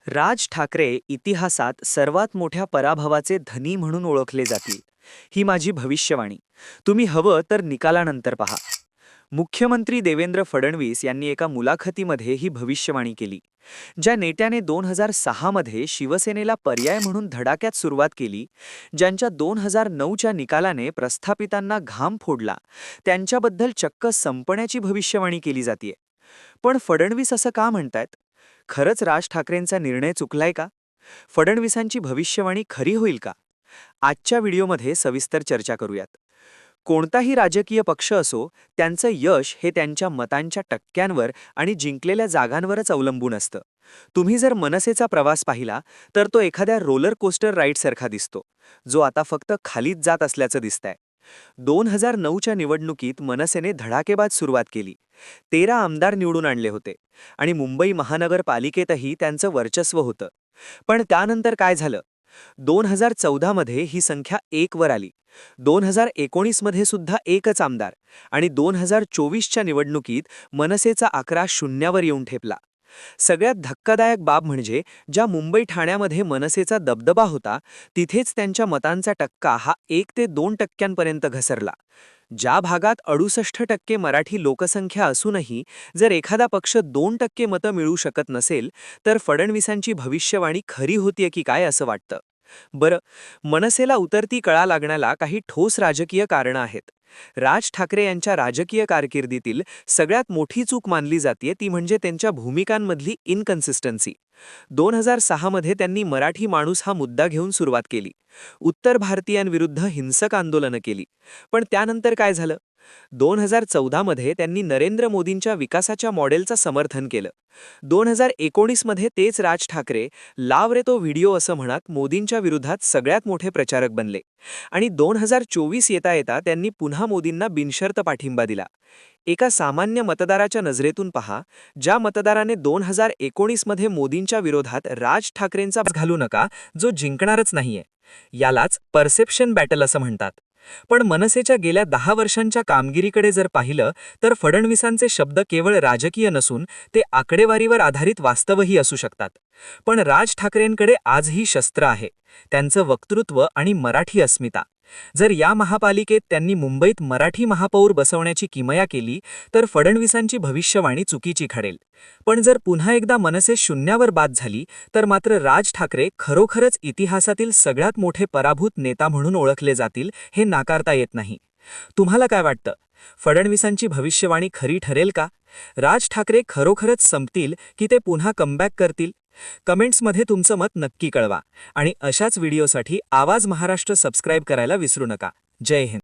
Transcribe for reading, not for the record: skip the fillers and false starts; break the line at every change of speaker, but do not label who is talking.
राज ठाकरे इतिहासात सर्वात मोठ्या पराभवाचे धनी म्हणून ओळखले जातील. ही माझी भविष्यवाणी. तुम्ही हवं तर निकालानंतर पहा. मुख्यमंत्री देवेंद्र फडणवीस यांनी एका मुलाखतीमध्ये ही भविष्यवाणी केली. ज्या नेत्याने 2006 मध्ये शिवसेनेला पर्याय म्हणून धडाक्यात सुरुवात केली, ज्यांच्या 2009च्या निकालाने प्रस्थापितांना घाम फोडला, त्यांच्याबद्दल चक्क संपण्याची भविष्यवाणी केली जाते. पण फडणवीस असं का म्हणतायत? खरंच राज ठाकरेंचा निर्णय चुकलाय का? फडणवीसांची भविष्यवाणी खरी होईल का? आजच्या व्हिडिओमध्ये सविस्तर चर्चा करूयात. कोणताही राजकीय पक्ष असो, त्यांचं यश हे त्यांच्या मतांच्या टक्क्यांवर आणि जिंकलेल्या जागांवरच अवलंबून असतं. तुम्ही जर मनसेचा प्रवास पाहिला तर तो एखाद्या रोलर कोस्टर राईडसारखा दिसतो, जो आता फक्त खालीच जात असल्याचं दिसतंय. 2009च्या निवडणुकीत मनसेने धडाकेबाज सुरुवात केली. 13 आमदार निवडून आणले होते आणि मुंबई महानगरपालिकेतही त्यांचं वर्चस्व होतं. पण त्यानंतर काय झालं? 2014 मध्ये ही संख्या 1 वर आली. 2019 मध्ये सुद्धा एकच आमदार आणि 2024च्या निवडणुकीत मनसेचा आकडा शून्यावर येऊन ठेपला. सगळ्यात धक्कादायक बाब म्हणजे ज्या मुंबई ठाण्यामध्ये मनसेचा दबदबा होता, तिथेच त्यांच्या मतांचा टक्का हा 1 ते 2% घसरला. ज्या भागात 68% मराठी लोकसंख्या असूनही जर एखादा पक्ष 2% मतं मिळवू शकत नसेल, तर फडणवीसांची भविष्यवाणी खरी होतीये की काय असं वाटतं. बरं, मनसेला उतरती कळा लागण्याला काही ठोस राजकीय कारणं आहेत. राज ठाकरे यांच्या राजकीय कारकिर्दीतील सगळ्यात मोठी चूक मानली जाते ती म्हणजे त्यांच्या भूमिकांमधली इनकन्सिस्टन्सी. 2006 मध्ये त्यांनी मराठी माणूस हा मुद्दा घेऊन सुरुवात केली. उत्तर भारतीयांविरुद्ध हिंसक आंदोलनं केली. पण त्यानंतर काय झालं? 2014 मध्ये त्यांनी नरेंद्र मोदींच्या विकासाच्या मॉडेलचं समर्थन केलं. 2019 मध्ये तेच राज ठाकरे लाव रे तो व्हिडिओ असं म्हणत मोदींच्या विरोधात सगळ्यात मोठे प्रचारक बनले. आणि 2024 येता येता त्यांनी पुन्हा मोदींना बिनशर्त पाठिंबा दिला. एका सामान्य मतदाराच्या नजरेतून पहा, ज्या मतदाराने 2019 मध्ये मोदींच्या विरोधात राज ठाकरेंचा घालू नका, जो जिंकणारच नाहीये. यालाच परसेप्शन बॅटल असं म्हणतात. पण मनसेच्या गेल्या 10 वर्षांच्या कामगिरीकडे जर पाहिलं तर फडणवीसांचे शब्द केवळ राजकीय नसून ते आकडेवारीवर आधारित वास्तवही असू शकतात. पण राज ठाकरेंकडे आजही शस्त्र आहे, त्यांचं वक्तृत्व आणि मराठी अस्मिता. जर या महापालिकेत त्यांनी मुंबईत मराठी महापौर बसवण्याची किमया केली तर फडणवीसांची भविष्यवाणी चुकीची ठरेल. पण जर पुन्हा एकदा मनसे शून्यावर बाद झाली तर मात्र राज ठाकरे खरोखरच इतिहासातील सगळ्यात मोठे पराभूत नेता म्हणून ओळखले जातील, हे नाकारता येत नाही. तुम्हाला काय वाटतं? फडणवीसांची भविष्यवाणी खरी ठरेल का? राज ठाकरे खरोखरच संपतील की ते पुन्हा कमबॅक करतील? कमेंट्समध्ये तुमचं मत नक्की कळवा आणि अशाच व्हिडिओसाठी आवाज महाराष्ट्र सबस्क्राईब करायला विसरू नका. जय हिंद.